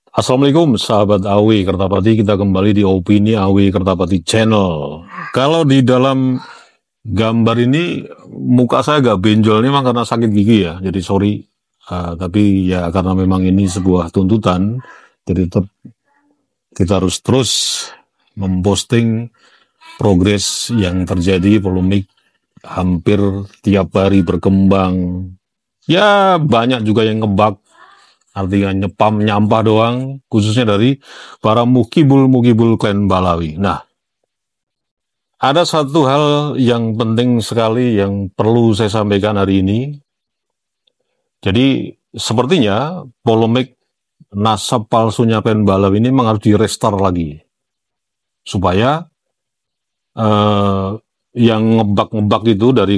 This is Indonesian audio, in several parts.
Assalamualaikum sahabat Awi Kertapati, kita kembali di Opini Awi Kertapati Channel. Kalau di dalam gambar ini muka saya agak benjol, ini memang karena sakit gigi ya, jadi sorry. Tapi ya karena memang ini sebuah tuntutan, jadi tetap kita harus terus memposting progres yang terjadi, polemik hampir tiap hari berkembang. Ya banyak juga yang ngebak, artinya nyepam nyampah doang, khususnya dari para mukibul klan Balawi. Nah, ada satu hal yang penting sekali yang perlu saya sampaikan hari ini. Jadi, sepertinya polemik nasab palsunya klan Balawi ini memang harus direstart lagi. Supaya yang ngebak-ngebak itu dari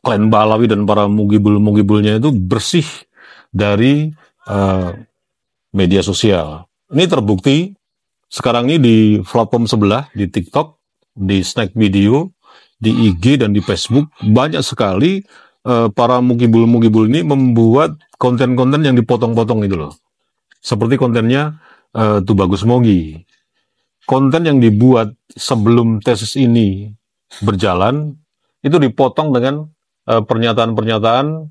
klan Balawi dan para mugibulnya itu bersih dari media sosial. Ini terbukti sekarang ini di platform sebelah, di TikTok, di Snack Video, di IG dan di Facebook, banyak sekali para mugibul ini membuat konten-konten yang dipotong-potong itu loh. Seperti kontennya Tubagus Mogi. Konten yang dibuat sebelum tesis ini berjalan, itu dipotong dengan pernyataan-pernyataan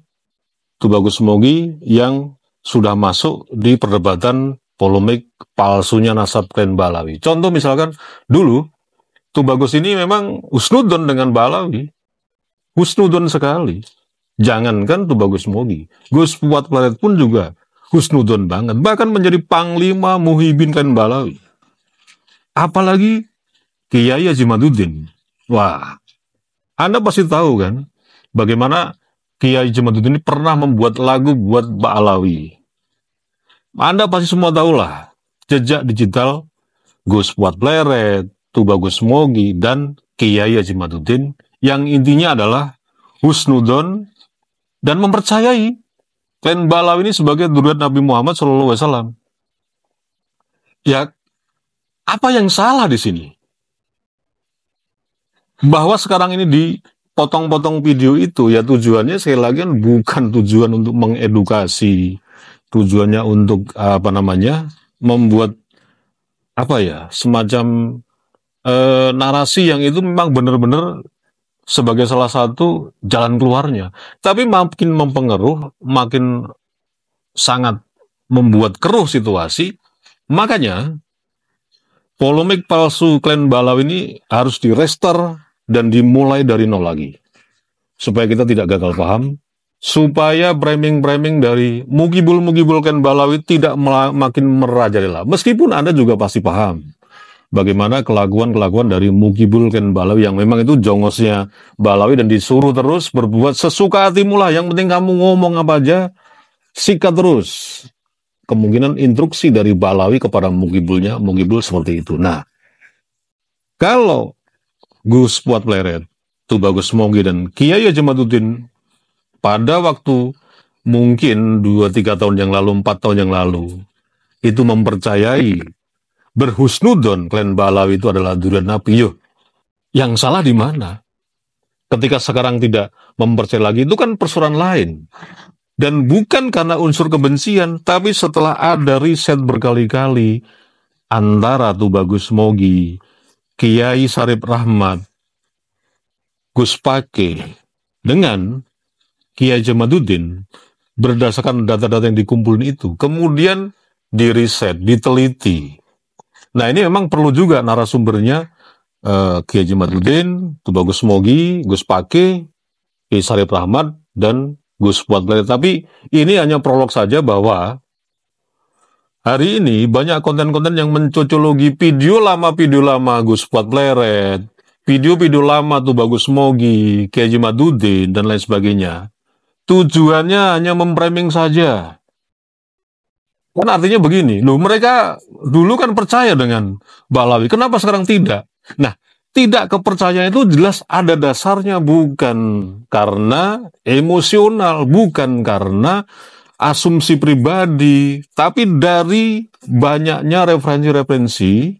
Tubagus Mogi yang sudah masuk di perdebatan polemik palsunya nasab klan Balawi. Contoh misalkan, dulu Tubagus ini memang husnudon dengan Balawi. Husnudon sekali. Jangankan Tubagus Mogi. Gus Fuad Pleret pun juga husnudon banget. Bahkan menjadi panglima muhibin klan Balawi. Apalagi Kiai Haji Madudin. Wah, Anda pasti tahu kan bagaimana Kiai Haji Madudin ini pernah membuat lagu buat Balawi. Anda pasti semua tahulah jejak digital Gus Fuad Pleret, Tubagus Mogi, dan Kiai Haji Madudin yang intinya adalah husnudon dan mempercayai klan Balawi ini sebagai durian Nabi Muhammad SAW. Ya, apa yang salah di sini? Bahwa sekarang ini dipotong-potong video itu, ya tujuannya sekali lagi bukan tujuan untuk mengedukasi, tujuannya untuk membuat semacam narasi yang itu memang benar-benar sebagai salah satu jalan keluarnya. Tapi makin mempengaruh, makin sangat membuat keruh situasi. Makanya polemik palsu klan Balawi ini harus direstart dan dimulai dari nol lagi. Supaya kita tidak gagal paham, supaya framing dari mugibul klan Balawi tidak makin merajalela. Meskipun Anda juga pasti paham bagaimana kelakuan dari mugibul klan Balawi yang memang itu jongosnya Balawi dan disuruh terus berbuat sesuka hatimu lah. Yang penting kamu ngomong apa aja, sikat terus. Kemungkinan instruksi dari Balawi kepada mugibul seperti itu. Nah, kalau Gus Fuad Pleret, Tubagus Mogi, dan Kiai Haji Madudin pada waktu mungkin 2-3 tahun yang lalu, 4 tahun yang lalu, itu mempercayai berhusnudon klan Balawi itu adalah durian Nabi. Yang salah di mana? Ketika sekarang tidak mempercayai lagi, itu kan persoalan lain. Dan bukan karena unsur kebencian, tapi setelah ada riset berkali-kali antara Tubagus Mogi, Kiai Sarip Rahmat, Gus Pake, dengan Kiai Haji Madudin, berdasarkan data-data yang dikumpulin itu, kemudian diriset, diteliti. Nah, ini memang perlu juga narasumbernya Kiai Haji Madudin, Tubagus Mogi, Gus Pake, Kiai Sarip Rahmat, dan Gus Fuad Pleret. Tapi ini hanya prolog saja bahwa hari ini banyak konten-konten yang mencocologi video lama Gus Fuad Pleret, video lama Tubagus Mogi, Kiai Haji Madudin, dan lain sebagainya. Tujuannya hanya memframing saja. Kan artinya begini, mereka dulu kan percaya dengan Balawi, kenapa sekarang tidak? Nah, tidak kepercayaan itu jelas ada dasarnya, bukan karena emosional, bukan karena asumsi pribadi, tapi dari banyaknya referensi-referensi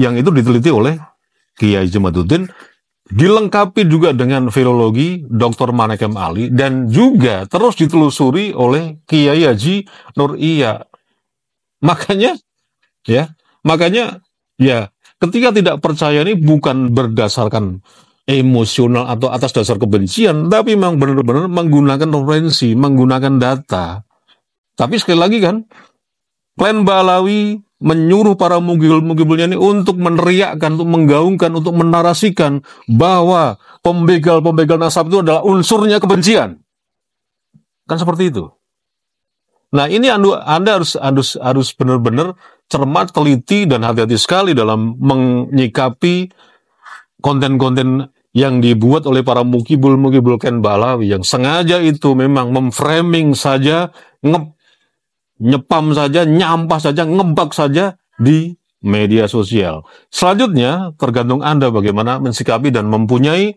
yang itu diteliti oleh Kiai Haji Madudin, dilengkapi juga dengan filologi Dr. Manekem Ali, dan juga terus ditelusuri oleh Kiai Haji Nur Iya. Makanya, ya, makanya, ya, ketika tidak percaya ini bukan berdasarkan emosional atau atas dasar kebencian, tapi memang benar-benar menggunakan referensi, menggunakan data. Tapi sekali lagi kan, klan Ba'alawi menyuruh para mugil-mugilnya ini untuk meneriakkan, untuk menggaungkan, untuk menarasikan bahwa pembegal-pembegal nasab itu adalah unsurnya kebencian. Kan seperti itu. Nah, ini Anda harus benar-benar cermat, teliti, dan hati-hati sekali dalam menyikapi konten-konten yang dibuat oleh para mukibul klan Ba'alawi yang sengaja itu memang memframing saja, nyepam saja, nyampah saja, ngebak saja di media sosial. Selanjutnya, tergantung Anda bagaimana mensikapi dan mempunyai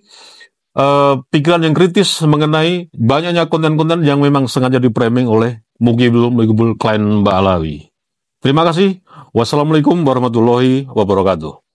pikiran yang kritis mengenai banyaknya konten-konten yang memang sengaja di-framing oleh mukibul klan Ba'alawi. Terima kasih. Wassalamualaikum warahmatullahi wabarakatuh.